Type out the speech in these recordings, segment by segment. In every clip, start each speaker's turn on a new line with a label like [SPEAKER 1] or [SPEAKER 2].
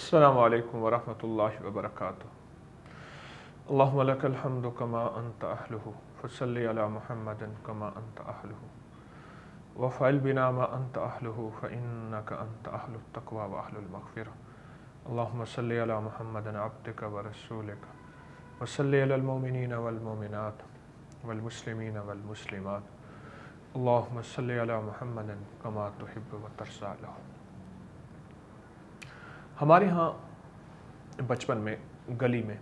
[SPEAKER 1] अस्सलामु अलैकुम वरहमतुल्लाहि वबरकातुहू। अल्लाहुम्मा लकल हम्दु कमा अंत अहलुहु फसल्लि अला मुहम्मदिन कमा अंत अहलुहु वफ़अल बिना मा अंत अहलुहु फ़इन्नका अंत अहलुत तक़वा व अहलुल मग़फ़िरह। अल्लाहुम्मा सल्लि अला मुहम्मदिन अब्दिका व रसूलिका व सल्लि अलल मुमिनीना वल मुमिनात वल मुस्लिमीना वल मुस्लिमात। अल्लाहुम्मा सल्लि अला मुहम्मदिन कमा तुहिब्बु व तर्ज़ा लहु। हमारे यहाँ बचपन में गली में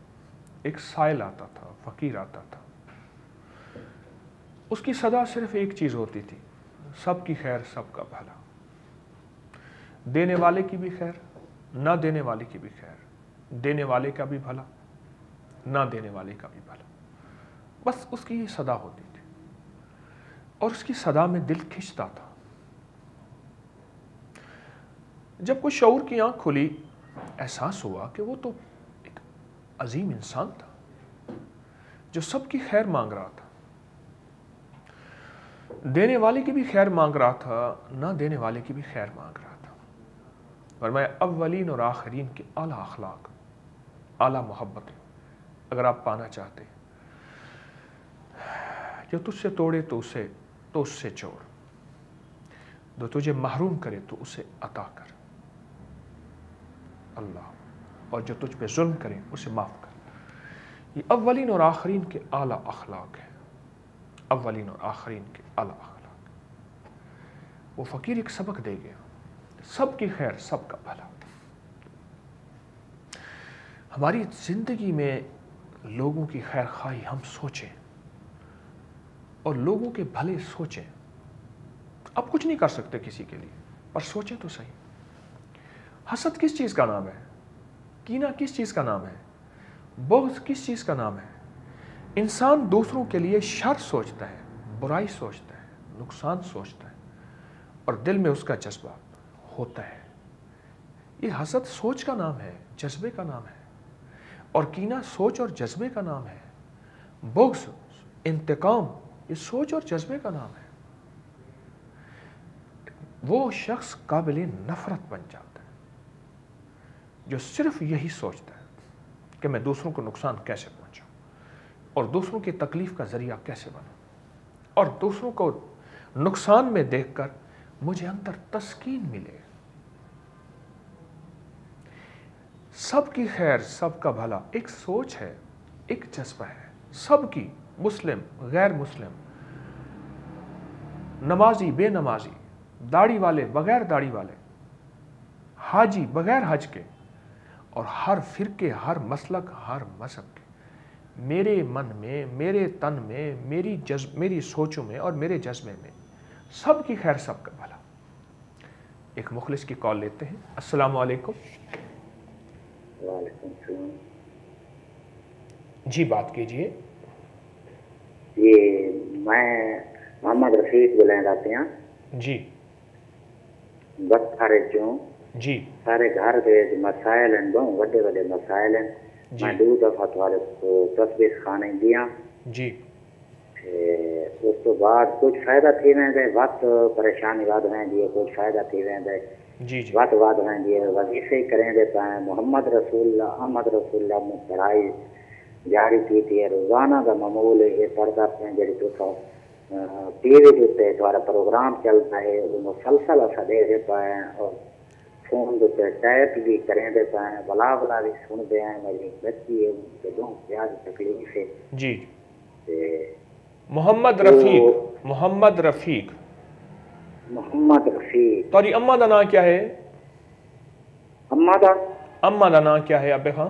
[SPEAKER 1] एक साइल आता था, फ़कीर आता था। उसकी सदा सिर्फ एक चीज़ होती थी, सबकी खैर सबका भला। देने वाले की भी खैर, ना देने वाले की भी खैर, देने वाले का भी भला, ना देने वाले का भी भला। बस उसकी ये सदा होती थी और उसकी सदा में दिल खिंचता था। जब कोई शऊर की आंख खुली, एहसास हुआ कि वो तो एक अजीम इंसान था जो सबकी खैर मांग रहा था, देने वाले की भी खैर मांग रहा था, ना देने वाले की भी खैर मांग रहा था। फरमाया अव्वलीन और आखिरीन के आला अखलाक, आला मोहब्बत अगर आप पाना चाहते हैं, जो तुझसे तोड़े तो उससे छोड़, जो तुझे महरूम करे तो उसे अता कर अल्लाह, और जो तुझ पे जुल्म करे उसे माफ़ कर। ये अव्वलीन और आखरीन के आला अखलाक है, अव्वलीन और आखरीन के आला अखलाक। वो फ़कीर एक सबक दे गया, सबकी खैर सबका भला। हमारी ज़िंदगी में लोगों की खैर खाई हम सोचें और लोगों के भले सोचें। अब कुछ नहीं कर सकते किसी के लिए, पर सोचें तो सही। हसद किस चीज़ का नाम है? कीना किस चीज़ का नाम है? बुग़्ज़ किस चीज़ का नाम है? इंसान दूसरों के लिए शर सोचता है, बुराई सोचता है, नुकसान सोचता है और दिल में उसका जज्बा होता है। ये हसद सोच का नाम है, जज्बे का नाम है, और कीना सोच और जज्बे का नाम है। बुग़्ज़, इंतकाम, ये सोच और जज्बे का नाम है। वो शख्स काबिल नफ़रत बन जाता है जो सिर्फ यही सोचता है कि मैं दूसरों को नुकसान कैसे पहुंचाऊं और दूसरों की तकलीफ का जरिया कैसे बनूं, और दूसरों को नुकसान में देखकर मुझे अंदर तस्कीन मिले। सबकी खैर सबका भला एक सोच है, एक जज्बा है। सबकी, मुस्लिम गैर मुस्लिम, नमाजी बेनमाजी, दाढ़ी वाले बगैर दाढ़ी वाले, हाजी बगैर हज के, और हर फिरके, हर मसलक, हर मज़हब के, मेरे मन में, मेरे तन में, मेरी सोचों में और मेरे जज्बे में सबकी खैर सबका भला। एक मुखलिस की कॉल लेते हैं। अस्सलामु अलैकुम।
[SPEAKER 2] वालेकुम सलाम।
[SPEAKER 1] जी बात कीजिए।
[SPEAKER 2] ये मैं मोहम्मद रफीक बुलाए जाते हैं
[SPEAKER 1] जी
[SPEAKER 2] बस सारे जो
[SPEAKER 1] जी
[SPEAKER 2] सारे घर के मसाइल हैं, बहुत बड़े बड़े मसाइल हैं।
[SPEAKER 1] जी
[SPEAKER 2] मैं 2 दफ़ा थोड़े को तस्वीर खाने दिया,
[SPEAKER 1] जी
[SPEAKER 2] उस तो बाद कुछ फ़ायदा थी वेंदे, वक्त परेशानी वाद वेंदी है, कुछ फ़ायदा थी वेंदे,
[SPEAKER 1] जी जी
[SPEAKER 2] वक्त वाद वेंदी है। वजीफ़े करेंदे पाए मोहम्मद रसूलुल्लाह में पढ़ाई जारी की थी। रोज़ाना का मामूल ये पढ़ता पे जी तो टीवी के उत्ते द्वारा प्रोग्राम चलता है, वो मुसलसल असा दे पाए और फोन के उत्ते टाइप भी करेंदे पाए, बला भी सुनते हैं। मेरी बच्ची है, जो प्यार तकलीफ है।
[SPEAKER 1] जी
[SPEAKER 2] ते
[SPEAKER 1] मोहम्मद
[SPEAKER 2] तो
[SPEAKER 1] रफीक, मोहम्मद रफीक।
[SPEAKER 2] मोहम्मद रफीक।
[SPEAKER 1] तोरी अम्मा दा नाम क्या है?
[SPEAKER 2] अम्मा दा
[SPEAKER 1] अम्मा दा नाम क्या है अबे? हाँ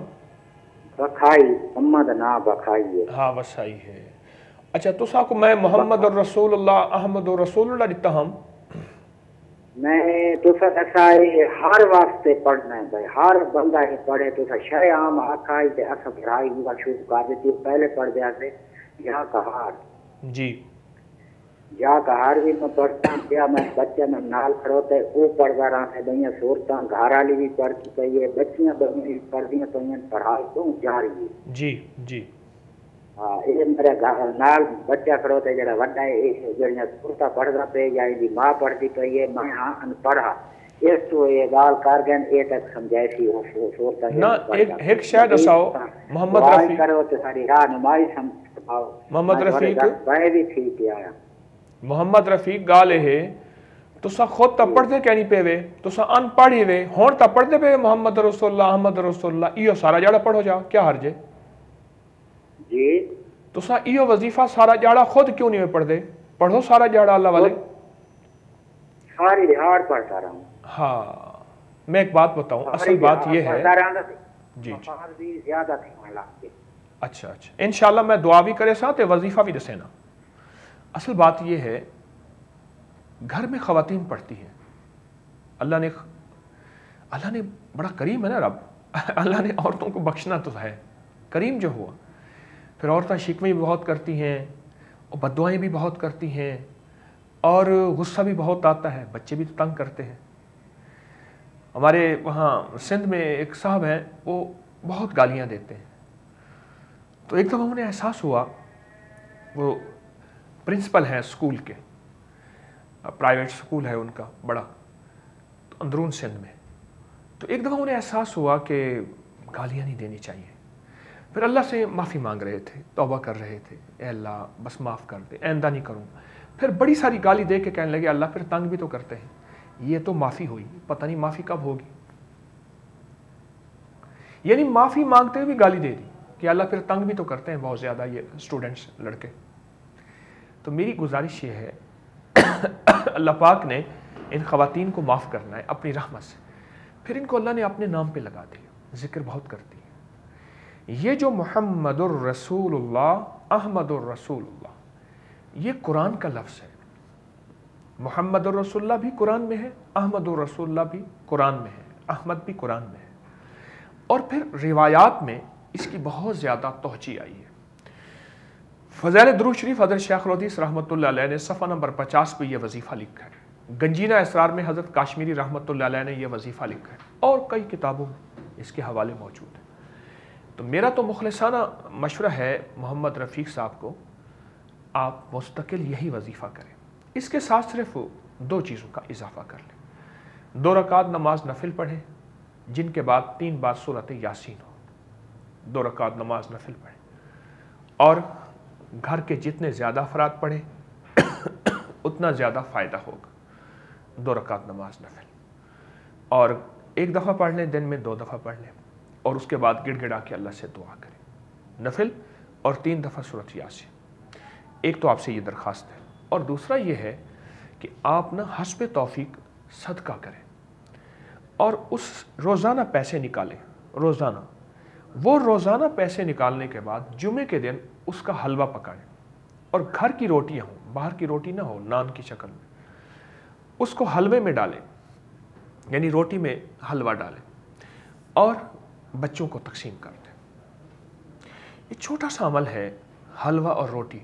[SPEAKER 2] बखाई, अम्मा दा नाम बखाई है।
[SPEAKER 1] हाँ वसाई है। अच्छा तुसा को मैं मोहम्मद और रसूलुल्लाह अहमद और रसूलुल्लाह दिता हम।
[SPEAKER 2] मैं तो ऐसा है हर वास्ते पढ़ना है भाई, हर बंदा ही पढ़े। तो शय आम आखाई ते अस पढ़ाई हुआ शुरू कर देती। पहले पढ़ दिया से या कहार
[SPEAKER 1] जी
[SPEAKER 2] या कहार भी मैं पढ़ता क्या, मैं बच्चे में नाल खड़ोते वो पढ़ता रहा है। बइया सूरतां घर वाली भी पढ़ती पई है, बच्चियां बइया पढ़दियां पई, पढ़ाई तो जारी है।
[SPEAKER 1] जी जी
[SPEAKER 2] हाँ, ये मेरे घर नाल बच्चा खड़ोते जरा वड्डा है, जड़ियां सूरतां पढ़दा पे या इनकी मां पढ़ती पई है। मैं हाँ अनपढ़ा, اس تو یہ گال کر گئے اے تک سمجھائے وہ صورت
[SPEAKER 1] نہ ایک شاید اساؤ محمد رفیق
[SPEAKER 2] کرو تو ساری رہنمائی سمجھاؤ
[SPEAKER 1] محمد رفیق
[SPEAKER 2] بھائی بھی تھی پیا
[SPEAKER 1] محمد رفیق گال ہے تسا خود تا پڑھتے کہ نہیں پے وے تسا ان پڑھی وے ہون تا پڑھتے پے محمد رسول اللہ احمد رسول اللہ ایو سارا جاڑا پڑھو جا کیا حرج ہے
[SPEAKER 2] جی
[SPEAKER 1] تسا ایو وظیفہ سارا جاڑا خود کیوں نہیں پڑھ دے پڑھو سارا جاڑا اللہ والے
[SPEAKER 2] ساری دہاڑ پڑھتا رہا ہوں
[SPEAKER 1] ہاں میں ایک بات بتاؤں اصل بات یہ ہے جی
[SPEAKER 2] زیادہ تھی
[SPEAKER 1] اچھا انشاءاللہ میں دعا بھی کرے سا تے وظیفہ بھی دسے نا اصل بات یہ ہے گھر میں خواتین پڑھتی ہیں اللہ نے بڑا کریم ہے نا رب اللہ نے عورتوں کو بخشنا تو ہے کریم جو ہوا پھر عورتیں شکویں بھی بہت کرتی ہیں اور بددعائیں بھی بہت کرتی ہیں اور غصہ بھی بہت آتا ہے بچے بھی تنگ کرتے ہیں ہمارے وہاں سندھ میں ایک صاحب ہیں وہ بہت گالیاں دیتے ہیں تو ایک دفعہ انہیں احساس ہوا وہ پرنسپل ہیں اسکول کے پرائیویٹ اسکول ہے ان کا بڑا اندرون سندھ میں تو ایک دفعہ انہیں احساس ہوا کہ گالیاں نہیں دینی چاہیے پھر اللہ سے معافی مانگ رہے تھے توبہ کر رہے تھے اے اللہ بس معاف کر دے آئندہ نہیں کروں پھر بڑی ساری گالی دے کے کہنے لگے اللہ پھر تنگ بھی تو کرتے ہیں یہ تو معافی ہوئی پتہ نہیں معافی کب ہوگی یعنی معافی مانگتے ہوئے بھی گالی دے دی کہ اللہ پھر تنگ بھی تو کرتے ہیں بہت زیادہ یہ اسٹوڈنٹس لڑکے تو میری گزارش یہ ہے اللہ پاک نے ان خواتین کو معاف کرنا ہے اپنی رحمت سے پھر ان کو اللہ نے اپنے نام پہ لگا دیا ذکر بہت کرتی ہے یہ جو محمد الرسول اللہ احمد الرسول اللہ یہ قرآن کا لفظ ہے محمد الرسول اللہ بھی قرآن میں ہے احمد الرسول اللہ بھی قرآن میں ہے احمد بھی قرآن میں ہے اور پھر روایات میں اس کی بہت زیادہ توجیہ آئی ہے فضائل درود شریف حضرت شیخ الحدیث رحمۃ اللہ علیہ نے صفحہ نمبر 50 پہ یہ وظیفہ لکھا ہے گنجینہ اسرار میں حضرت کاشمیری رحمۃ اللہ علیہ نے یہ وظیفہ لکھا ہے اور کئی کتابوں میں اس کے حوالے موجود ہیں تو میرا تو مخلصانہ مشورہ ہے محمد رفیق صاحب کو آپ مستقل یہی وظیفہ کریں اس کے ساتھ صرف 2 چیزوں کا اضافہ کر لیں 2 رکعت نماز نفل پڑھیں جن کے بعد 3 بار سورۃ یاسین ہو 2 رکعت نماز نفل پڑھیں اور گھر کے جتنے زیادہ افراد پڑھیں اتنا زیادہ فائدہ ہوگا 2 رکعت نماز نفل اور 1 دفعہ پڑھ لیں دن میں 2 دفعہ پڑھ لیں اور اس کے بعد گڑ گڑا کے اللہ سے دعا کریں نفل اور 3 دفعہ سورۃ یاسین ایک تو آپ سے یہ درخواست ہے اور دوسرا یہ ہے کہ آپ نا حسب توفیق صدقہ کریں اور اس روزانہ پیسے نکالیں روزانہ پیسے نکالنے کے بعد جمعے کے دن اس کا حلوہ پکائیں اور گھر کی روٹیاں ہوں باہر کی روٹی نہ ہو نان کی شکل میں اس کو حلوے میں ڈالیں یعنی روٹی میں حلوہ ڈالیں اور بچوں کو تقسیم کر دیں یہ چھوٹا سا عمل ہے حلوہ اور روٹی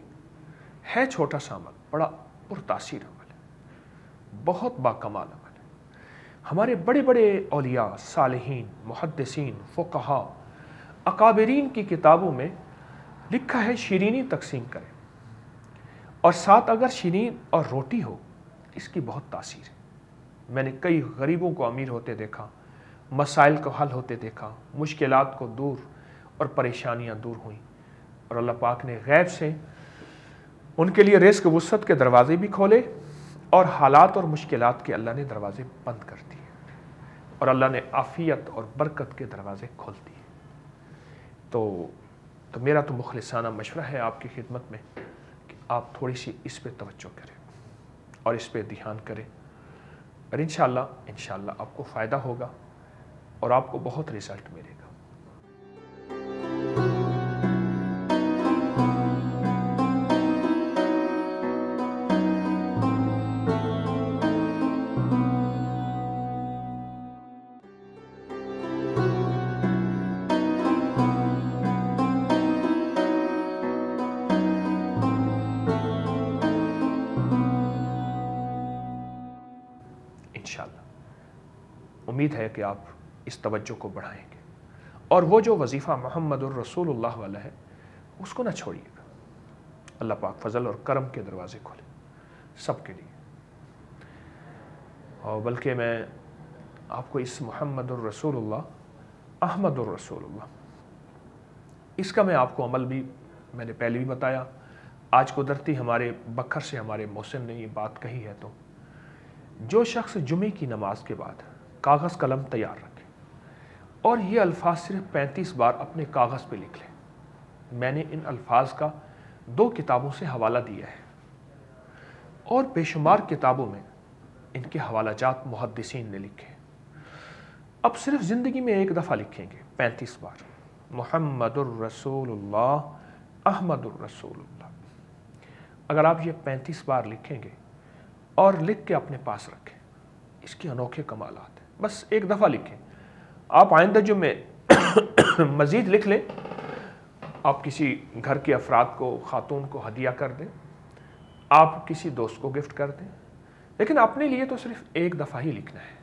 [SPEAKER 1] ہے چھوٹا سا عمل بڑا پرتاثیر عمل ہے بہت باکمال عمل ہے ہمارے بڑے بڑے اولیاء صالحین محدثین فقہاء اکابرین کی کتابوں میں لکھا ہے شیرینی تقسیم کریں اور ساتھ اگر شیرین اور روٹی ہو اس کی بہت تاثیر ہے میں نے کئی غریبوں کو امیر ہوتے دیکھا مسائل کو حل ہوتے دیکھا مشکلات کو دور اور پریشانیاں دور ہوئیں اور اللہ پاک نے غیب سے ان کے لیے رزق وسعت کے دروازے بھی کھولے اور حالات اور مشکلات کے اللہ نے دروازے بند کر دیے اور اللہ نے عافیت اور برکت کے دروازے کھول دیے تو میرا تو مخلصانہ مشورہ ہے آپ کی خدمت میں کہ آپ تھوڑی سی اس پہ توجہ کریں اور اس پہ دھیان کریں اور انشاءاللہ آپ کو فائدہ ہوگا اور آپ کو بہت رزلٹ ملے گا امید ہے کہ آپ اس توجہ کو بڑھائیں گے اور وہ جو وظیفہ محمد الرسول اللہ والا ہے اس کو نہ چھوڑیے گا اللہ پاک فضل اور کرم کے دروازے کھولے سب کے لیے اور بلکہ میں आपको इस मुहम्मदुर रसूलुल्लाह, अहमदुर रसूलुल्लाह, इसका मैं आपको अमल भी मैंने पहले भी बताया। आज कुदरती हमारे बखर से हमारे मोहसिन ने ये बात कही है, तो जो शख्स जुमे की नमाज के बाद कागज़ कलम तैयार रखे और ये अल्फाज सिर्फ 35 बार अपने कागज़ पे लिख ले। मैंने इन अल्फाज का 2 किताबों से हवाला दिया है और बेशुमार किताबों में इनके हवालाजात मुहद्दिसीन ने लिखे। अब सिर्फ ज़िंदगी में एक दफ़ा लिखेंगे 35 बार, मुहम्मदुर रसूलुल्लाह, अहमदुर रसूलुल्लाह। अगर आप ये 35 बार लिखेंगे और लिख के अपने पास रखें, इसके अनोखे कमालात हैं। बस एक दफ़ा लिखें। आप आइंदा जुम्मे मज़ीद लिख लें, आप किसी घर के अफराद को, ख़ातून को हदिया कर दें, आप किसी दोस्त को गिफ्ट कर दें, लेकिन अपने लिए तो सिर्फ एक दफ़ा ही लिखना है।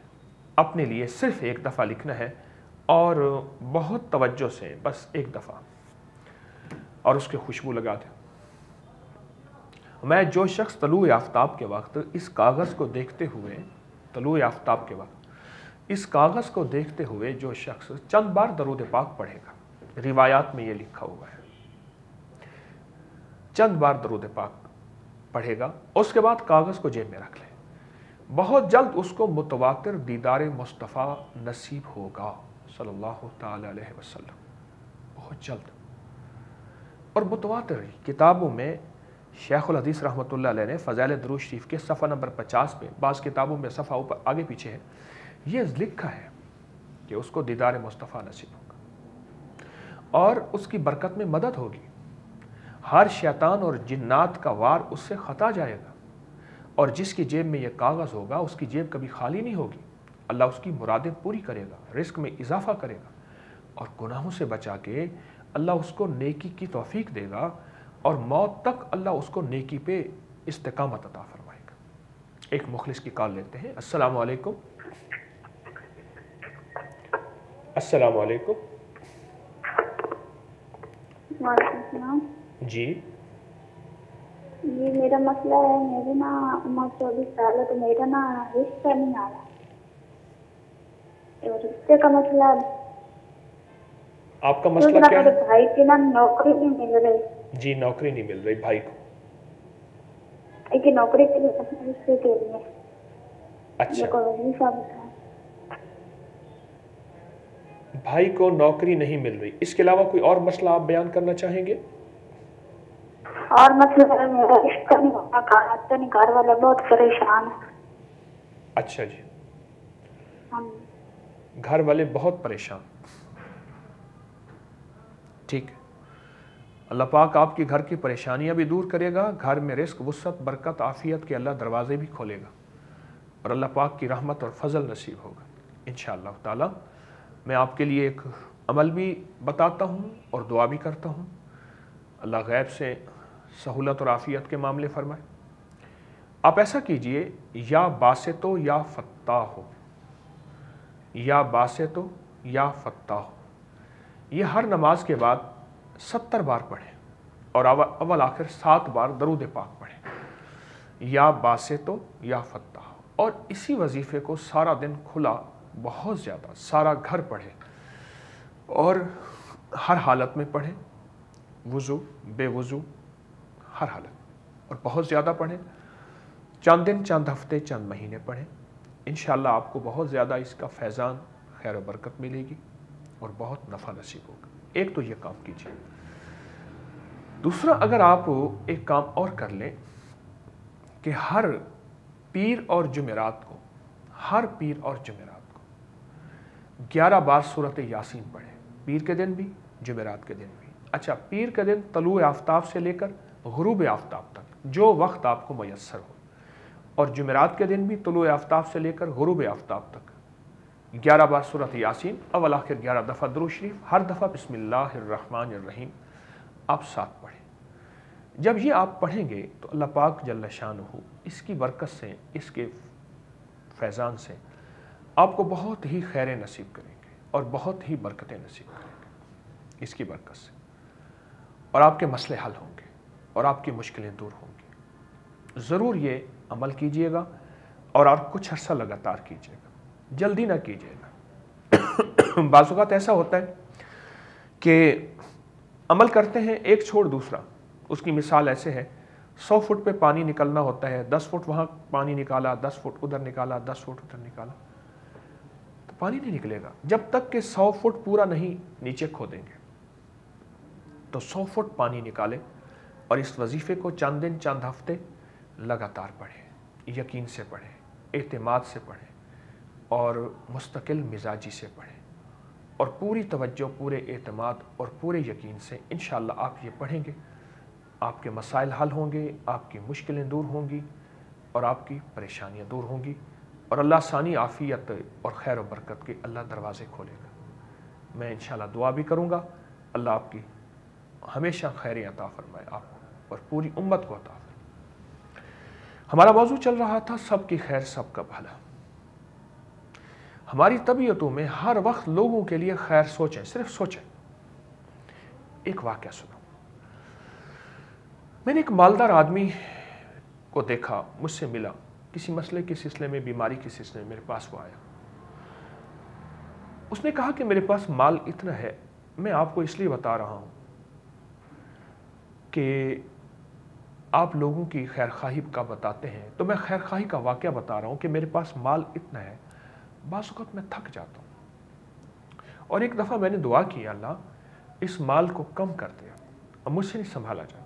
[SPEAKER 1] अपने लिए सिर्फ एक दफ़ा लिखना है और बहुत तवज्जो से बस एक दफ़ा, और उसके खुशबू लगा दें। मैं जो शख्स तलुए आफ्ताब के वक्त इस कागज़ को देखते हुए, तलुए आफ्ताब के वक्त इस कागज़ को देखते हुए जो शख्स चंद बार दरूद पाक पढ़ेगा, रिवायात में ये लिखा हुआ है, चंद बार दरूद पाक पढ़ेगा, उसके बाद कागज़ को जेब में रख ले, बहुत जल्द उसको मुतवातिर दीदार मुस्तफ़ा नसीब होगा सल्लल्लाहु ताला अलैहि वसल्लम, बहुत जल्द। और मुतवातिर किताबों में शेखुल हदीस रहमतुल्लाह अलैह ने फ़ज़ाइल दुरूद शरीफ के सफ़ा नंबर 50 पे, बाज़ किताबों में सफ़ा ऊपर आगे पीछे है, ये लिखा है कि उसको दीदार मुस्तफ़ा नसीब होगा और उसकी बरकत में मदद होगी। हर शैतान और जिन्नात का वार उससे खता जाएगा और जिसकी जेब में ये कागज़ होगा उसकी जेब कभी खाली नहीं होगी। अल्लाह उसकी मुरादें पूरी करेगा, रिस्क में इजाफ़ा करेगा और गुनाहों से बचा के अल्लाह उसको नेकी की तौफीक देगा और मौत तक अल्लाह उसको नेकी पे इस्तिकामत अता फरमाएगा। एक मुखलिस की कॉल लेते हैं। अस्सलामु अलैकुम। अस्सलामु अलैकुम।
[SPEAKER 3] वालेकुम सलाम।
[SPEAKER 1] जी
[SPEAKER 3] ये मेरा मसला है, मेरी ना उम्र 24 साल है, तो मेरा ना रिश्ता नहीं आ रहा, तो रिश्ते का मसला।
[SPEAKER 1] आपका मसला क्या
[SPEAKER 3] मेरे
[SPEAKER 1] है?
[SPEAKER 3] भाई की ना नौकरी नहीं मिल रही।
[SPEAKER 1] जी, नौकरी नहीं मिल रही भाई को?
[SPEAKER 3] भाई की नौकरी के लिए, अपने रिश्ते के लिए।
[SPEAKER 1] अच्छा,
[SPEAKER 3] मेरे को वजीफा बताएं।
[SPEAKER 1] भाई को नौकरी नहीं मिल रही, इसके अलावा कोई और मसला आप बयान करना चाहेंगे?
[SPEAKER 3] और मसला है, मेरा रिश्ता नहीं होता, खाना नहीं, घर वाले बहुत परेशान है।
[SPEAKER 1] अच्छा जी, घर वाले बहुत परेशान, ठीक है। अल्लाह पाक आपकी घर की परेशानियां भी दूर करेगा, घर में रिस्क, वुसअत, बरकत, आफियत के अल्लाह दरवाजे भी खोलेगा और अल्लाह पाक की रहमत और फजल नसीब होगा इंशाअल्लाह ताला। मैं आपके लिए एक अमल भी बताता हूँ और दुआ भी करता हूँ, अल्लाह गैब से सहूलत और आफियत के मामले फरमाए। आप ऐसा कीजिए, या बासितो या फत्ता हो, या बासितो या फत्ता हो, ये हर नमाज के बाद 70 बार पढ़ें और अव्वल आखिर 7 बार दरूद पाक पढ़ें, या बासितो या फत्ता हो। और इसी वजीफ़े को सारा दिन खुला, बहुत ज़्यादा, सारा घर पढ़े और हर हालत में पढ़ें, वज़ू बेवज़ू, हर हालत, और बहुत ज़्यादा पढ़ें। चंद दिन, चंद हफ्ते, चंद महीने पढ़ें, इंशाअल्लाह आपको बहुत ज़्यादा इसका फैज़ान, खैर व बरकत मिलेगी और बहुत नफ़ा नसीब होगा। एक तो ये काम कीजिए। दूसरा, अगर आप एक काम और कर लें कि हर पीर और जुमेरात को, हर पीर और जुमेरात को 11 बार सूरत यासीन पढ़ें, पीर के दिन भी, जुमेरात के दिन भी। अच्छा, पीर के दिन तलुए आफ्ताब से लेकर गुरूब आफ्ताब तक, जो वक्त आपको मयस्सर हो, और जुमेरात के दिन भी तलुए आफ्ताब से लेकर गुरूब आफ्ताब तक 11 बार सूरत यासीन, अव्वल आखिर 11 दफ़ा दुरूद शरीफ, हर दफ़ा बिस्मिल्लाहिर्रहमानिर्रहीम आप साथ पढ़ें। जब ये आप पढ़ेंगे तो अल्लाह पाक जल्ल शानुहु इसकी बरकत से, इसके फैज़ान से आपको बहुत ही खैर नसीब करेंगे और बहुत ही बरकतें नसीब करेंगे इसकी बरकत से, और आपके मसले हल होंगे और आपकी मुश्किलें दूर होंगी। ज़रूर ये अमल कीजिएगा और कुछ अर्सा लगातार कीजिएगा। جلدی نہ کیجیے گا۔ بعض اوقات ایسا ہوتا ہے کہ عمل کرتے ہیں ایک چھوڑ دوسرا۔ اس کی مثال ایسے ہے، 100 فٹ پہ پانی نکلنا ہوتا ہے، 10 فٹ وہاں پانی نکالا، 10 فٹ ادھر نکالا، 10 فٹ ادھر نکالا، تو پانی نہیں نکلے گا جب تک کہ 100 فٹ پورا نہیں نیچے کھودیں گے۔ تو 100 فٹ پانی نکالے اور اس وظیفے کو چند دن چند ہفتے لگاتار پڑھیں، یقین سے پڑھیں، اعتماد سے پڑھیں اور مستقل مزاجی سے پڑھیں اور پوری توجہ، پورے اعتماد اور پورے یقین سے انشاءاللہ آپ یہ پڑھیں گے، آپ کے مسائل حل ہوں گے، آپ کی مشکلیں دور ہوں گی اور آپ کی پریشانیاں دور ہوں گی اور اللہ ثانی عافیت اور خیر و برکت کے اللہ دروازے کھولے گا۔ میں انشاءاللہ دعا بھی کروں گا، اللہ آپ کی ہمیشہ خیر عطا فرمائے، آپ کو اور پوری امت کو عطا فرمائے۔ ہمارا موضوع چل رہا تھا سب کی خیر سب کا بھلا۔ ہماری طبیعتوں میں ہر وقت لوگوں کے لیے خیر سوچیں، صرف سوچیں۔ ایک واقعہ سنو، میں نے ایک مالدار آدمی کو دیکھا، مجھ سے ملا، کسی مسئلے کے سلسلے میں، بیماری کے سلسلے میں میرے پاس وہ آیا۔ اس نے کہا کہ میرے پاس مال اتنا ہے، میں آپ کو اس لیے بتا رہا ہوں کہ آپ لوگوں کی خیر خواہی کا بتاتے ہیں، تو میں خیر خواہی کا واقعہ بتا رہا ہوں کہ میرے پاس مال اتنا ہے، بعض اوقات میں تھک جاتا ہوں اور ایک دفعہ میں نے دعا کی، اللہ اس مال کو کم کر دیا، اب مجھ سے نہیں سنبھالا جاتا۔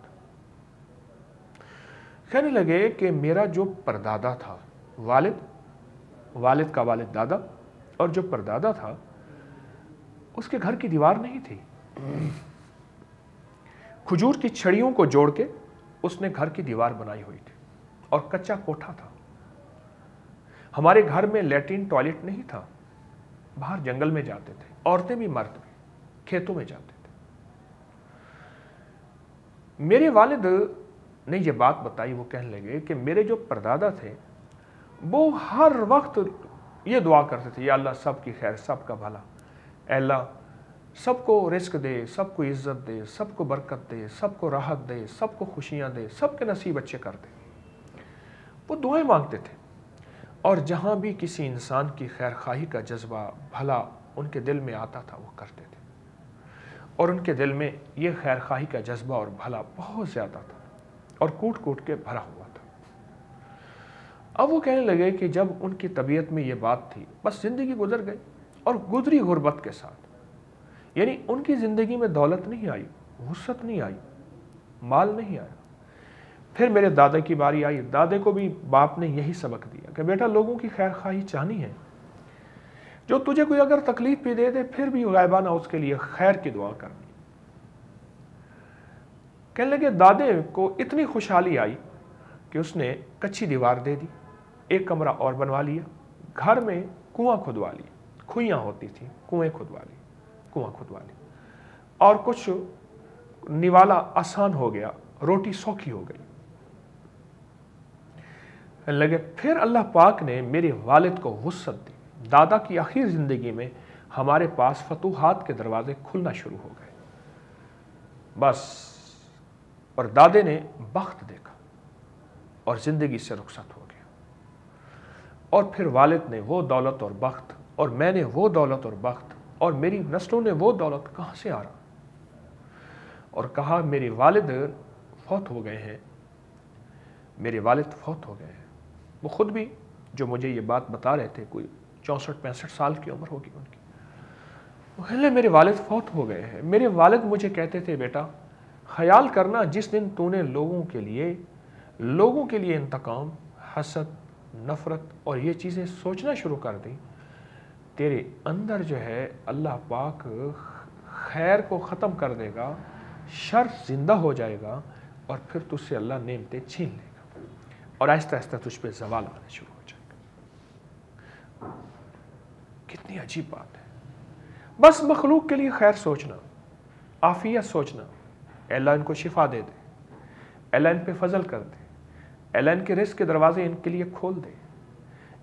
[SPEAKER 1] کہنے لگے کہ میرا جو پردادا تھا، والد کا والد دادا، اور جو پردادا تھا اس کے گھر کی دیوار نہیں تھی، کھجور کی چھڑیوں کو جوڑ کے اس نے گھر کی دیوار بنائی ہوئی تھی اور کچا کوٹھا تھا۔ ہمارے گھر میں لیٹرین ٹوائلٹ نہیں تھا، باہر جنگل میں جاتے تھے، عورتیں بھی مرد بھی کھیتوں میں جاتے تھے۔ میرے والد نے یہ بات بتائی، وہ کہنے لگے کہ میرے جو پردادا تھے وہ ہر وقت یہ دعا کرتے تھے، یا اللہ سب کی خیر سب کا بھلا، اے اللہ سب کو رزق دے، سب کو عزت دے، سب کو برکت دے، سب کو راحت دے، سب کو خوشیاں دے، سب کے نصیب اچھے کر دے۔ وہ دعائیں مانگتے تھے اور جہاں بھی کسی انسان کی خیر خواہی کا جذبہ، بھلا ان کے دل میں آتا تھا، وہ کرتے تھے اور ان کے دل میں یہ خیر خواہی کا جذبہ اور بھلا بہت زیادہ تھا اور کوٹ کوٹ کے بھرا ہوا تھا۔ اب وہ کہنے لگے کہ جب ان کی طبیعت میں یہ بات تھی، بس زندگی گزر گئی اور گزری غربت کے ساتھ، یعنی ان کی زندگی میں دولت نہیں آئی، وسعت نہیں آئی، مال نہیں آیا۔ پھر میرے دادا کی باری آئی، دادے کو بھی باپ نے یہی سبق دیا کہ بیٹا لوگوں کی خیر خواہی چاہنی ہے، جو تجھے کوئی اگر تکلیف بھی دے دے پھر بھی غائبانہ اس کے لیے خیر کی دعا کرنی۔ کہنے لگے دادے کو اتنی خوشحالی آئی کہ اس نے کچی دیوار دے دی، ایک کمرہ اور بنوا لیا، گھر میں کنواں کھدوا لی، کھویاں ہوتی تھیں، کنواں کھدوا لی اور کچھ نوالا آسان ہو گیا، روٹی سوکھی ہو گئی۔ لگے پھر اللہ پاک نے میرے والد کو وسعت دی، دادا کی آخر زندگی میں ہمارے پاس فتوحات کے دروازے کھلنا شروع ہو گئے، بس، اور دادے نے بخت دیکھا اور زندگی سے رخصت ہو گیا، اور پھر والد نے وہ دولت اور بخت اور میں نے وہ دولت اور بخت اور میری نسلوں نے وہ دولت کہاں سے آ رہا، اور کہا میرے والد فوت ہو گئے ہیں، میرے والد فوت ہو گئے ہیں۔ وہ خود بھی جو مجھے یہ بات بتا رہے تھے، کوئی 64-65 سال کی عمر ہوگی ان کی، وہ کہنے میرے والد فوت ہو گئے ہیں۔ میرے والد مجھے کہتے تھے بیٹا خیال کرنا جس دن تو نے لوگوں کے لیے انتقام، حسد، نفرت اور یہ چیزیں سوچنا شروع کر دیں، تیرے اندر جو ہے اللہ پاک خیر کو ختم کر دے گا، شر زندہ ہو جائے گا اور پھر تجھ سے اللہ نعمتیں چھین لے گا اور آہستہ آہستہ تجھ پہ زوال آنا شروع ہو جائے گا۔ کتنی عجیب بات ہے، بس مخلوق کے لیے خیر سوچنا، عافیت سوچنا، اے اللہ ان کو شفا دے دے، اے اللہ ان پہ فضل کر دے، اے اللہ ان کے رزق کے دروازے ان کے لیے کھول دے،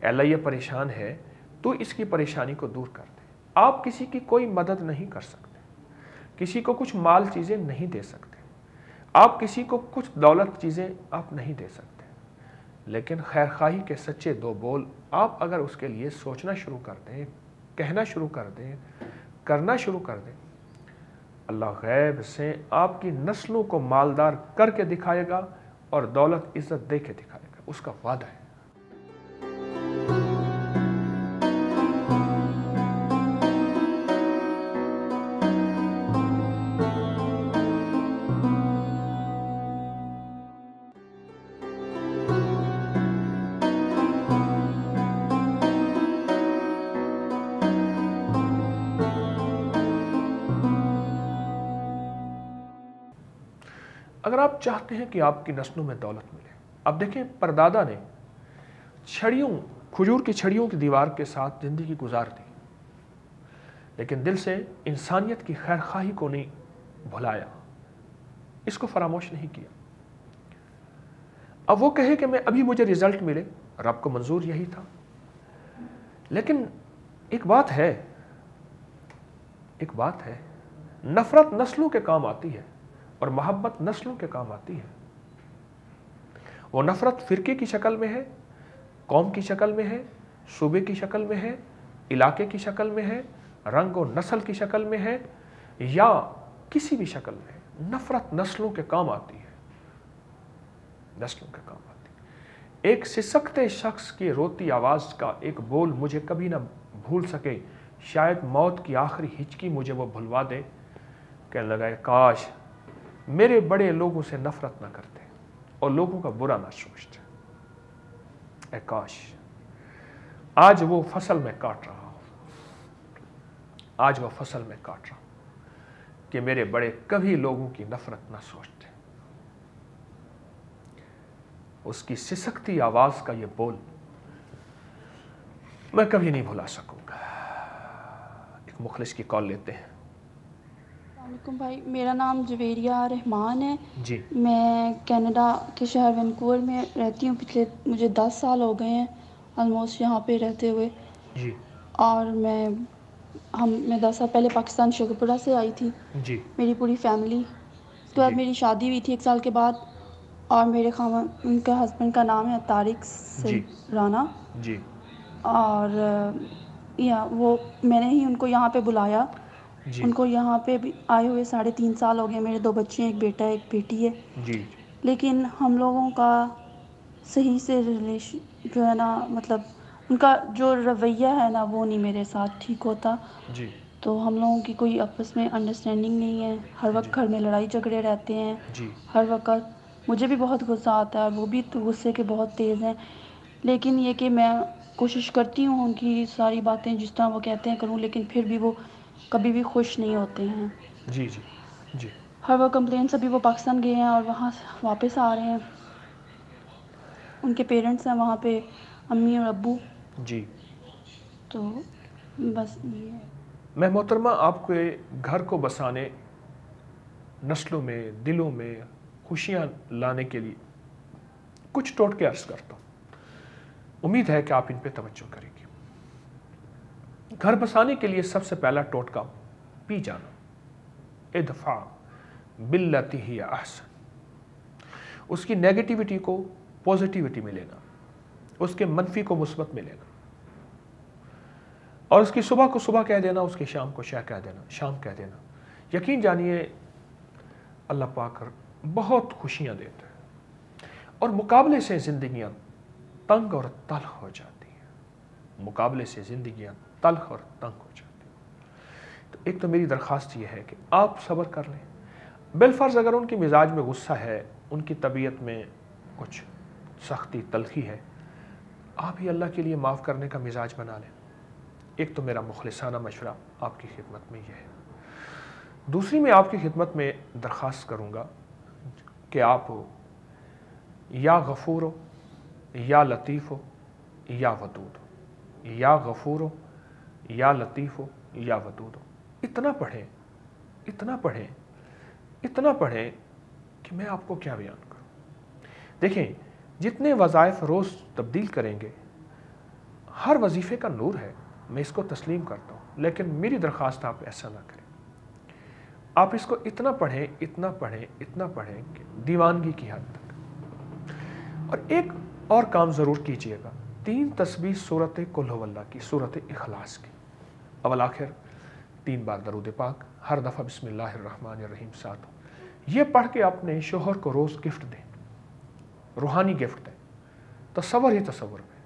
[SPEAKER 1] اے اللہ یہ پریشان ہے تو اس کی پریشانی کو دور کر دے۔ آپ کسی کی کوئی مدد نہیں کر سکتے، کسی کو کچھ مال چیزیں نہیں دے سکتے، آپ کسی کو کچھ دولت چیزیں آپ نہیں دے سکتے، लेकिन खैर खाही के सच्चे दो बोल आप अगर उसके लिए सोचना शुरू कर दें, कहना शुरू कर दें, करना शुरू कर दें, अल्लाह गैब से आपकी नस्लों को मालदार करके दिखाएगा और दौलत इज्जत दे के दिखाएगा, उसका वादा है। अगर आप चाहते हैं कि आपकी नस्लों में दौलत मिले, अब देखें परदादा ने छड़ियों, खजूर की छड़ियों की दीवार के साथ ज़िंदगी गुजार दी, लेकिन दिल से इंसानियत की खैर खाही को नहीं भुलाया, इसको फरामोश नहीं किया। अब वो कहे कि मैं अभी मुझे रिजल्ट मिले, रब को मंजूर यही था। लेकिन एक बात है, नफरत नस्लों के काम आती है और मोहब्बत नस्लों के काम आती है। वो नफरत फिरके की शक्ल में है, कौम की शक्ल में है, सूबे की शक्ल में है, इलाके की शक्ल में है, रंग और नस्ल की शक्ल में है, या किसी भी शक्ल में है। नफरत नस्लों के काम आती है, नस्लों के काम आती है। एक सिसकते शख्स की रोती आवाज़ का एक बोल मुझे कभी ना भूल सके, शायद मौत की आखिरी हिचकी मुझे वो भुलवा दे। कहने लगा काश मेरे बड़े लोगों से नफरत ना करते और लोगों का बुरा ना सोचते। ऐ काश आज वो फसल में काट रहा हूं, आज वो फसल में काट रहा हूं कि मेरे बड़े कभी लोगों की नफरत ना सोचते। उसकी सिसकती आवाज का ये बोल मैं कभी नहीं भुला सकूंगा। एक मुखलिस की कॉल लेते हैं।
[SPEAKER 4] वालेकुम भाई, मेरा नाम जवेरिया रहमान है
[SPEAKER 1] जी।
[SPEAKER 4] मैं कनाडा के शहर वैंकूवर में रहती हूँ। पिछले मुझे 10 साल हो गए हैं ऑलमोस्ट यहाँ पे रहते हुए।
[SPEAKER 1] जी।
[SPEAKER 4] और मैं 10 साल पहले पाकिस्तान शुगरपुरा से आई थी।
[SPEAKER 1] जी।
[SPEAKER 4] मेरी पूरी फैमिली, उसके बाद मेरी शादी हुई थी 1 साल के बाद, और मेरे उनका हस्बैंड का नाम है तारिक से राना
[SPEAKER 1] जी।
[SPEAKER 4] और मैंने ही उनको यहाँ पे बुलाया। उनको यहाँ पे भी आए हुए 3.5 साल हो गए। मेरे 2 बच्चे हैं, एक बेटा है एक बेटी है।
[SPEAKER 1] जी।
[SPEAKER 4] लेकिन हम लोगों का सही से रिलेशन जो है ना, मतलब उनका जो रवैया है ना वो नहीं मेरे साथ ठीक होता।
[SPEAKER 1] जी।
[SPEAKER 4] तो हम लोगों की कोई आपस में अंडरस्टैंडिंग नहीं है। हर वक्त घर में लड़ाई झगड़े रहते हैं।
[SPEAKER 1] जी।
[SPEAKER 4] हर वक्त मुझे भी बहुत गुस्सा आता है, वो भी तो गुस्से के बहुत तेज़ हैं। लेकिन ये कि मैं कोशिश करती हूँ उनकी सारी बातें जिस तरह वो कहते हैं करूँ, लेकिन फिर भी वो कभी भी खुश नहीं होते हैं।
[SPEAKER 1] जी। जी। जी।
[SPEAKER 4] हर वक्त कंप्लेंट्स, अभी वो पाकिस्तान गए हैं और वहाँ वापस आ रहे हैं। उनके पेरेंट्स हैं वहाँ पे, अम्मी और अब्बू।
[SPEAKER 1] जी।
[SPEAKER 4] तो बस ये है।
[SPEAKER 1] मैं मोहतरमा आपके घर को बसाने, नस्लों में, दिलों में खुशियाँ लाने के लिए कुछ टोटके अर्ज करता हूँ। उम्मीद है कि आप इन पे तवज्जो करेंगे। घर बसाने के लिए सबसे पहला टोटका पी जाना, इदफा बिल्लती ही अहसन। उसकी नेगेटिविटी को पॉजिटिविटी में लेना, उसके मनफी को मुस्बत में लेना, और उसकी सुबह को सुबह कह देना, उसकी शाम को शाम कह देना। यकीन जानिए अल्लाह पाक बहुत खुशियाँ देता है और मुकाबले से ज़िंदगियाँ तंग और तल्ख हो जाती हैं। मुकाबले से ज़िंदगियाँ तल्ख और तंग हो जाती हैं। तो एक तो मेरी दरख्वास्त ये है कि आप सब्र कर लें। बिलफर्ज अगर उनकी मिजाज में गुस्सा है, उनकी तबीयत में कुछ सख्ती तलखी है, आप ही अल्लाह के लिए माफ़ करने का मिजाज बना लें। एक तो मेरा मुखलिसाना मशवरा आपकी खिदमत में यह है। दूसरी मैं आपकी खिदमत में दरख्वास्त करूँगा कि आप या गफ़ूर हो, या लतीफ़ हो, या वदूद हो। या गफ़ूर हो, या लतीफ़ हो, या वदूद हो। इतना पढ़ें, इतना पढ़ें, इतना पढ़ें कि मैं आपको क्या बयान करूं। देखें, जितने वज़ाइफ रोज़ तब्दील करेंगे, हर वजीफ़े का नूर है, मैं इसको तस्लीम करता हूं, लेकिन मेरी दरख्वास्त आप ऐसा ना करें। आप इसको इतना पढ़ें, इतना पढ़ें, इतना पढ़ें कि दीवानगी की हद तक। और एक और काम ज़रूर कीजिएगा। 3 तस्बीह सूरत कुल हुवल्लाह की, सूरत इखलास की, अवल आखिर 3 बार दरूद पाक, हर दफ़ा बिस्मिल्लाहिर्रहमानिर्रहीम साथ हो। ये पढ़ के अपने शोहर को रोज़ गिफ्ट दें, रूहानी गिफ्ट दें। तसव्वुर ही तसव्वुर में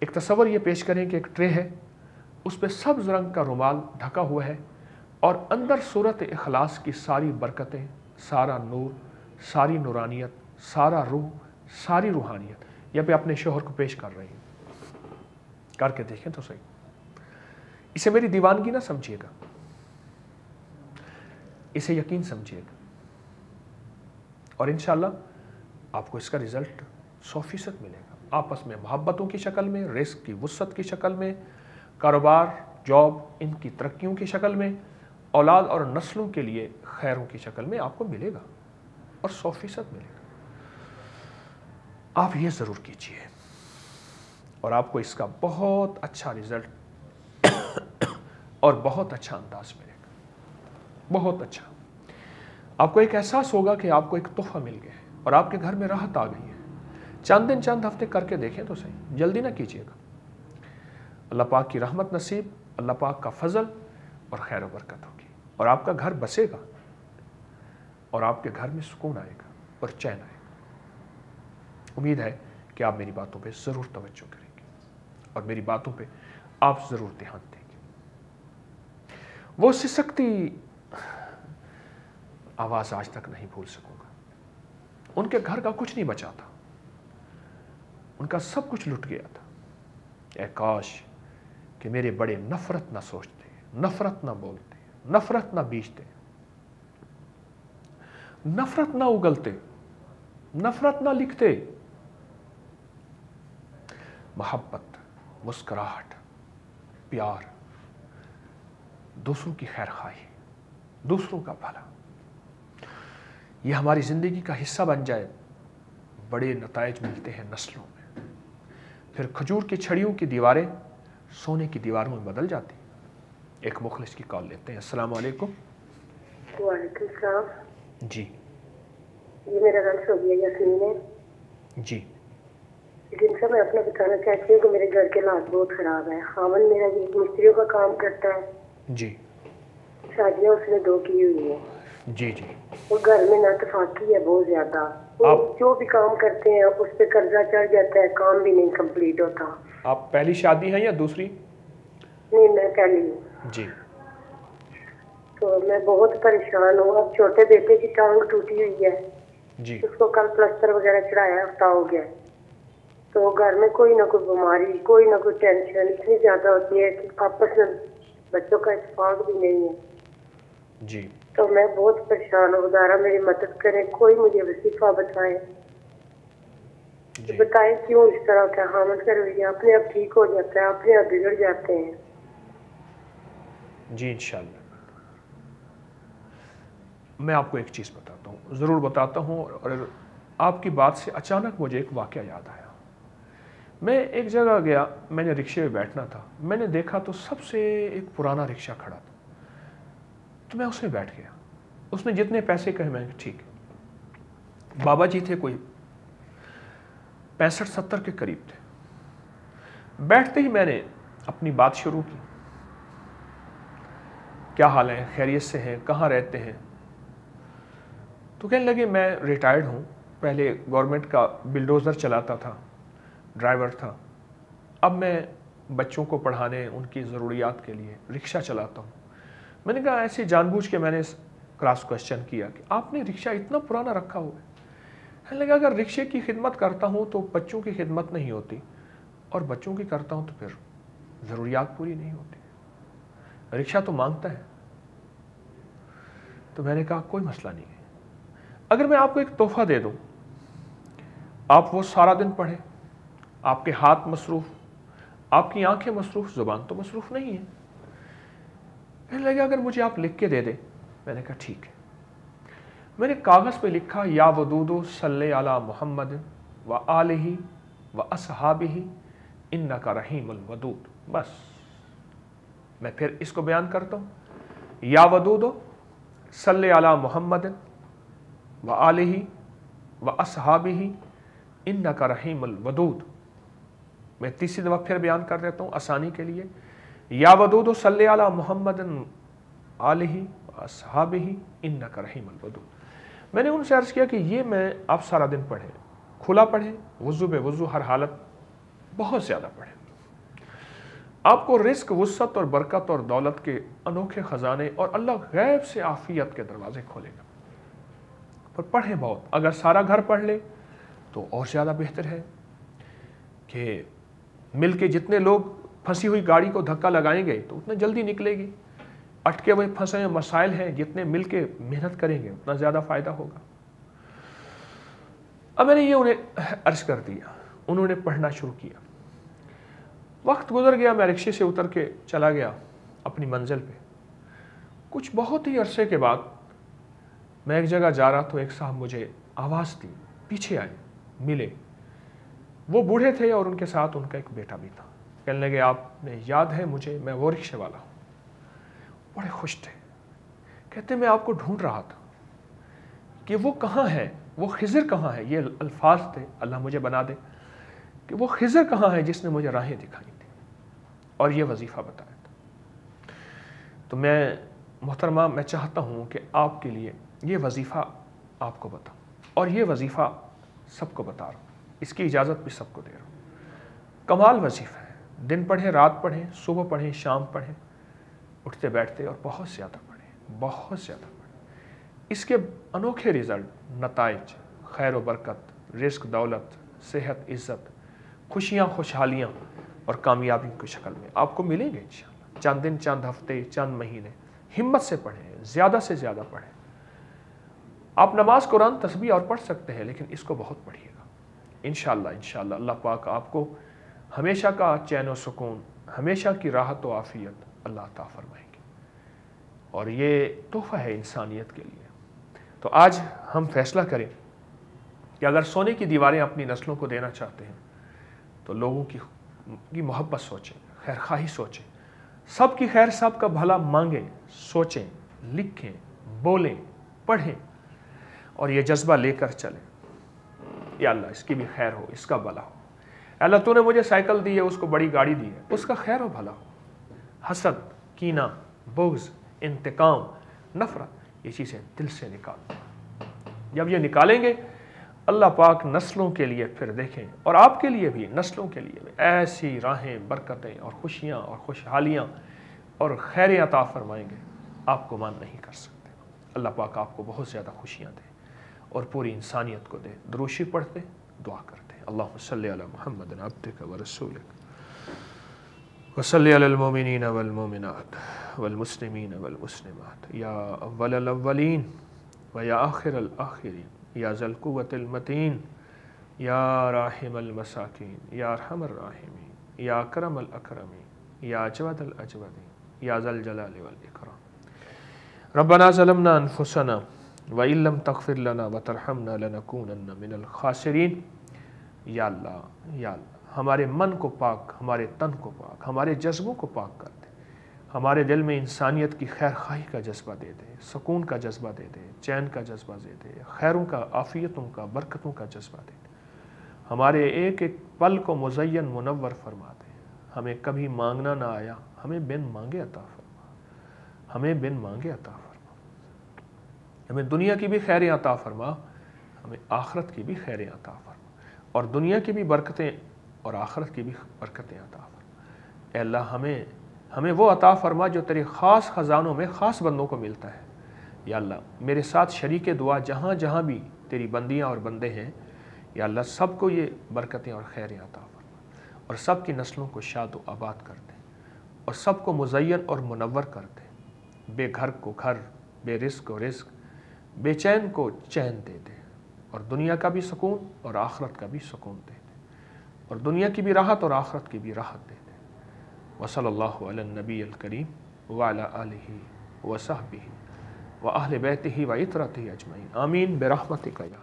[SPEAKER 1] एक तसव्वुर ये पेश करें कि एक ट्रे है, उस पर सब्ज़ रंग का रुमाल ढका हुआ है और अंदर सूरत इखलास की सारी बरकतें, सारा नूर, सारी नूरानियत, सारा रूह, सारी रूहानियत यह पे अपने शोहर को पेश कर रही हैं। करके देखें तो सही। इसे मेरी दीवानगी ना समझिएगा, इसे यकीन समझिएगा और इंशाअल्लाह आपको इसका रिजल्ट 100% मिलेगा। आपस में मोहब्बतों की शक्ल में, रिस्क की वुसअत की शक्ल में, कारोबार, जॉब, इनकी तरक्कियों की शक्ल में, औलाद और नस्लों के लिए खैरों की शक्ल में आपको मिलेगा और 100% मिलेगा। आप ये ज़रूर कीजिए और आपको इसका बहुत अच्छा रिजल्ट और बहुत अच्छा अंदाज मिलेगा, बहुत अच्छा। आपको एक एहसास होगा कि आपको एक तोहफा मिल गया है और आपके घर में राहत आ गई है। चंद दिन चंद हफ्ते करके देखें तो सही, जल्दी ना कीजिएगा। अल्लाह पाक की रहमत नसीब, अल्लाह पाक का फजल और खैर बरकत होगी और आपका घर बसेगा और आपके घर में सुकून आएगा और चैन आएगा। उम्मीद है कि आप मेरी बातों पे ज़रूर तवज्जो करेंगे और मेरी बातों पे आप ज़रूर ध्यान देंगे। वो सिसकती आवाज़ आज तक नहीं भूल सकूंगा। उनके घर का कुछ नहीं बचा था, उनका सब कुछ लुट गया था। ऐ काश कि मेरे बड़े नफरत ना सोचते, नफरत ना बोलते, नफरत ना बीजते, नफरत ना उगलते, नफरत ना लिखते। मोहब्बत, मुस्कुराहट, प्यार, दूसरों की खैर खाही, दूसरों का भला, ये हमारी ज़िंदगी का हिस्सा बन जाए, बड़े नताइज मिलते हैं नस्लों में। फिर खजूर की छड़ियों की दीवारें सोने की दीवारों में बदल जाती। एक मुखलिस की कॉल लेते हैं। अस्सलाम वालेकुम।
[SPEAKER 5] वालेकुम सलाम
[SPEAKER 1] जी
[SPEAKER 5] जी, मेरा नाम सोबिया यास्मीन है
[SPEAKER 1] जी।
[SPEAKER 5] जिनसे मैं अपना बताना चाहती हूँ कि मेरे घर के हालात बहुत खराब है। खामन मेरा मिस्त्रियों का काम करता है
[SPEAKER 1] जी
[SPEAKER 5] शादियाँ उसने 2 की हुई है
[SPEAKER 1] जी जी।
[SPEAKER 5] वो घर में नातफाकी है बहुत ज्यादा। वो जो भी काम करते हैं उस पे कर्जा चढ़ जाता है, काम भी नहीं कंप्लीट होता।
[SPEAKER 1] आप पहली शादी हैं या दूसरी?
[SPEAKER 5] नहीं, मैं पहली हूँ
[SPEAKER 1] जी।
[SPEAKER 5] तो मैं बहुत परेशान हूँ। अब छोटे बेटे की टांग टूटी हुई है
[SPEAKER 1] जी।
[SPEAKER 5] उसको कल प्लास्टर वगैरह चढ़ाया, हफ्ता हो गया। तो घर में कोई ना कोई बीमारी, कोई ना कोई टेंशन इतनी ज्यादा होती है कि आपस में बच्चों का इत्तेफाक भी नहीं है
[SPEAKER 1] जी।
[SPEAKER 5] तो मैं बहुत परेशान हूँ। ज़रा मेरी मदद करें, कोई मुझे वजीफा बताएं, बताएं क्यों इस तरह का हामद का रवैया अपने आप ठीक हो जाता है, अपने आप बिगड़ जाते हैं।
[SPEAKER 1] जी इंशाल्लाह। मैं आपको एक चीज़ बताता हूँ, ज़रूर बताता हूँ। और आपकी बात से अचानक मुझे एक वाक़या याद आया। मैं एक जगह गया, मैंने रिक्शे में बैठना था, मैंने देखा तो सबसे एक पुराना रिक्शा खड़ा था, तो मैं उसमें बैठ गया। उसने जितने पैसे कहे मैंने ठीक है। बाबा जी थे कोई 65-70 के करीब थे। बैठते ही मैंने अपनी बात शुरू की, क्या हाल है, खैरियत से हैं, कहाँ रहते हैं? तो कहने लगे मैं रिटायर्ड हूँ, पहले गवर्नमेंट का बिल्डोज़र चलाता था, ड्राइवर था, अब मैं बच्चों को पढ़ाने, उनकी ज़रूरियात के लिए रिक्शा चलाता हूँ। मैंने कहा ऐसे जानबूझ के मैंने क्रॉस क्वेश्चन किया कि आपने रिक्शा इतना पुराना रखा हुआ है? कहने लगा अगर रिक्शे की खिदमत करता हूँ तो बच्चों की खिदमत नहीं होती, और बच्चों की करता हूँ तो फिर ज़रूरियात पूरी नहीं होती, रिक्शा तो मांगता है। तो मैंने कहा कोई मसला नहीं है, अगर मैं आपको एक तोहफा दे दूँ, आप वो सारा दिन पढ़ें, आपके हाथ मसरूफ़, आपकी आंखें मसरूफ़, ज़ुबान तो मसरूफ़ नहीं है। कहने लगे अगर मुझे आप लिख के दे दें। मैंने कहा ठीक है। मैंने कागज़ पे लिखा या वदूदु सल्ले अला मुहम्मद व आलिही व असहाबिही इन्नका रहीमुल वदूद। बस मैं फिर इसको बयान करता हूँ, या वदूदु सल्ले अला मुहम्मद व आलिही व असहाबिही इन्नका रहीमुल वदूद। मैं तीसरी दफ़ा फिर बयान कर देता हूँ आसानी के लिए, या वदूद सल्ली अला मुहम्मदिन आलिही अस्हाबिही इन्नका रहीमुल वदूद। मैंने उनसे अर्ज़ किया कि ये मैं आप सारा दिन पढ़ें, खुला पढ़ें, वज़ू बे वज़ू, हर हालत बहुत ज़्यादा पढ़ें। आपको रिस्क, वुसअत और बरकत और दौलत के अनोखे ख़जाने और अल्लाह गैब से आफ़ियत के दरवाज़े खोलेगा। पर पढ़ें बहुत। अगर सारा घर पढ़ ले तो और ज़्यादा बेहतर है कि मिल के जितने लोग फंसी हुई गाड़ी को धक्का लगाएंगे तो उतना जल्दी निकलेगी। अटके हुए फंसे हुए मसाइल हैं, जितने मिल के मेहनत करेंगे उतना ज़्यादा फ़ायदा होगा। अब मैंने ये उन्हें अर्ज़ कर दिया, उन्होंने पढ़ना शुरू किया। वक्त गुजर गया, मैं रिक्शे से उतर के चला गया अपनी मंजिल पे। कुछ बहुत ही अरसे के बाद मैं एक जगह जा रहा तो एक साहब मुझे आवाज़ दी, पीछे आए, मिले। वो बूढ़े थे और उनके साथ उनका एक बेटा भी था। कहने लगे आपने याद है मुझे, मैं वो रिक्शे वाला हूँ। बड़े खुश थे। कहते मैं आपको ढूंढ रहा था कि वो कहाँ है, वो खिज़र कहाँ है। ये अल्फाज थे, अल्लाह मुझे बना दे कि वो खिज़र कहाँ है जिसने मुझे राहें दिखाई थी और ये वजीफ़ा बताया था। तो मैं मोहतरमा, मैं चाहता हूँ कि आपके लिए ये वजीफ़ा आपको बताऊँ और ये वजीफ़ा सबको बता रहा हूँ, इसकी इजाज़त भी सबको दे रहा हूँ। कमाल वजीफ़ा है। दिन पढ़ें, रात पढ़ें, सुबह पढ़ें, शाम पढ़ें, उठते बैठते और बहुत ज़्यादा पढ़ें, बहुत ज़्यादा पढ़ें। इसके अनोखे रिज़ल्ट, नताइज, खैर व बरकत, रिस्क, दौलत, सेहत, इज़्ज़त, खुशियाँ, खुशहालियाँ और कामयाबियों की शक्ल में आपको मिलेंगे इंशाअल्लाह। चंद दिन, चंद हफ्ते, चंद महीने हिम्मत से पढ़ें, ज़्यादा से ज़्यादा पढ़ें। आप नमाज, कुरान, तस्बीह और पढ़ सकते हैं, लेकिन इसको बहुत पढ़िएगा। इंशाअल्लाह इंशाअल्लाह अल्लाह पाक आपको हमेशा का चैन व सुकून, हमेशा की राहत व आफ़ियत अल्लाह अता फरमाएंगे और ये तोहफ़ा है इंसानियत के लिए। तो आज हम फैसला करें कि अगर सोने की दीवारें अपनी नस्लों को देना चाहते हैं तो लोगों की मोहब्बत सोचें, खैर खाही सोचें, सबकी खैर, सबका भला मांगें, सोचें, लिखें, बोलें, पढ़ें और ये जज्बा लेकर चलें। या अल्लाह इसकी भी खैर हो, इसका भला हो। अल्लाह तूने मुझे साइकिल दी है, उसको बड़ी गाड़ी दी है, उसका खैर हो, भला हो। हसद, कीना, बुग़्ज़, इंतकाम, नफ़रत, ये चीज़ें दिल से निकाल। जब ये निकालेंगे अल्लाह पाक नस्लों के लिए फिर देखें और आपके लिए भी, नस्लों के लिए भी ऐसी राहें, बरकतें और खुशियाँ और खुशहालियाँ और खैरें अता फरमाएंगे, आपको मान नहीं कर सकते। अल्लाह पाक आपको बहुत ज़्यादा खुशियाँ दे और पूरी इंसानियत को दे। दुरूशी पढ़ते, दुआ करते। अल्लाहुम्मा सल्ली अला मुहम्मदिन अब्दिका व रसूलिका व सल्ली अलल मोमिनीन वल मोमिनात वल मुस्लिमीन वल मुस्लिमात या अव्वलल अव्वलीन व या आखिरल आखिरीन या ज़ल कुव्वतिल मतीन या राहिमल मसाकीन या अरहमर राहिमीन या अकरमल अकरमीन या अजवदल अजवदीन या ज़ल जलाल वल इकराम। रब्बना ज़लमना अनफुसना व इल्लम तग़फ़िर लना व तरहमना लनकूनन्न मिनल खासिरीन। या अल्लाह हमारे मन को पाक, हमारे तन को पाक, हमारे जज्बों को पाक कर दे। हमारे दिल में इंसानियत की खैर खाही का जज्बा दे दे, सुकून का जज्बा दे दे, चैन का जज्बा दे दे, खैरों का, आफ़ियतों का, बरकतों का जज्बा दे दे। हमारे एक एक पल को मुज़य्यन मुनव्वर फरमा दे। हमें कभी मांगना ना आया, हमें बिन मांगे अता फरमा, हमें बिन मांगे अता फरमा। हमें दुनिया की भी खैरें अता फरमा, हमें आखिरत की भी खैरें अता फरमा और दुनिया की भी बरकतें और आखिरत की भी बरकतें अता फरमा। ऐ अल्लाह हमें वो अता फरमा जो तेरे ख़ास ख़जानों में ख़ास बंदों को मिलता है। या अल्लाह मेरे साथ शरीक दुआ जहाँ जहाँ भी तेरी बंदियाँ और बंदे हैं, या अल्लाह सबको ये बरकतें और खैरें अता फरमा और सब की नस्लों को शाद व आबाद कर दे और सबको मुज़य्यन और मुनव्वर कर दे। बेघर को घर, बेरिस्क को रिस्क, बेचैन को चैन दे दे और दुनिया का भी सुकून और आखिरत का भी सुकून दे दे और दुनिया की भी राहत और आखिरत की भी राहत दे दे। वसल्लल्लाहु अला नबील करीम व अला आलिहि व सहबिहि व अहले बैतिहि व इतरतिहि अजमईन। आमीन बिरहमतिका या